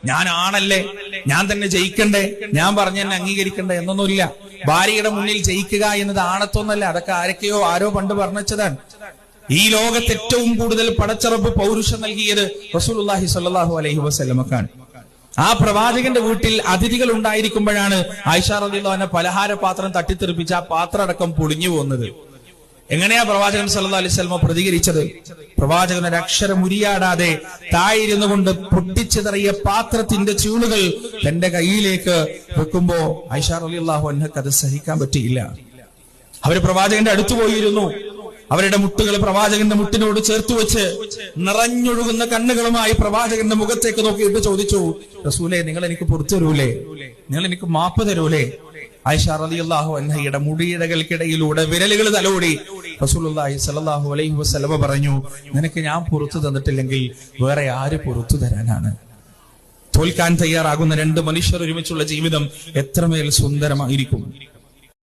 ഞാൻ ആണല്ലേ, ഞാൻ തന്നെ ജയിക്കണ്ടേ, ഞാൻ പറഞ്ഞ തന്നെ അംഗീകരിക്കണ്ടേ എന്നൊന്നുമില്ല. ഭാര്യയുടെ മുന്നിൽ ജയിക്കുക എന്നത് ആണത്തൊന്നല്ല. അതൊക്കെ ആരോ പണ്ട് പറഞ്ഞതാണ്. ഈ ലോകത്ത് ഏറ്റവും കൂടുതൽ പടച്ചറബ് പൗരുഷം നൽകിയത് റസൂലുള്ളാഹി സ്വല്ലല്ലാഹു അലൈഹി വസല്ലമക്കാണ്. ആ പ്രവാചകന്റെ വീട്ടിൽ അതിഥികൾ ഉണ്ടായിരിക്കുമ്പോഴാണ് ആയിഷ റളിയല്ലാഹു അൻഹ പലഹാര പാത്രം തട്ടിത്തെറിപ്പിച്ച് ആ പാത്രം അടക്കം പൊളിഞ്ഞു പോകുന്നത്. എങ്ങനെയാ പ്രവാചകൻ സല്ലല്ലാഹു അലൈഹി വസല്ലം പ്രതികരിച്ചത്? പ്രവാചകൻ ഒരു അക്ഷരം ഉരിയാടാതെ താഴിരുന്നു കൊണ്ട് പൊട്ടിച്ചെറിയ പാത്രത്തിന്റെ ചൂളുകൾ തന്റെ കയ്യിലേക്ക് വെക്കുമ്പോ ആയിഷ റളിയല്ലാഹു അൻഹക്ക് അത് സഹിക്കാൻ പറ്റിയില്ല. അവര് പ്രവാചകന്റെ അടുത്തു പോയിരുന്നു. അവരുടെ മുട്ടുകൾ പ്രവാചകന്റെ മുട്ടിനോട് ചേർത്ത് വെച്ച് നിറഞ്ഞൊഴുകുന്ന കണ്ണുകളുമായി പ്രവാചകന്റെ മുഖത്തേക്ക് നോക്കിയിട്ട് ചോദിച്ചു, റസൂലേ, നിങ്ങൾ എനിക്ക് പുറത്തു തരൂലേ? നിങ്ങൾ എനിക്ക് മാപ്പ് തരൂലേ? ആയിഷ റളിയല്ലാഹു അൻഹയുടെ മുടിയിഴകൾക്കിടയിലൂടെ വിരലുകൾ തലോടി റസൂലുള്ളാഹി സ്വല്ലല്ലാഹു അലൈഹി വസല്ലമ പറഞ്ഞു, നിനക്ക് ഞാൻ പുറത്തു തന്നിട്ടില്ലെങ്കിൽ വേറെ ആര് പുറത്തു തരാനാണ്? തോൽക്കാൻ തയ്യാറാകുന്ന രണ്ട് മനുഷ്യർ ഒരുമിച്ചുള്ള ജീവിതം എത്രമേൽ സുന്ദരമായിരിക്കും.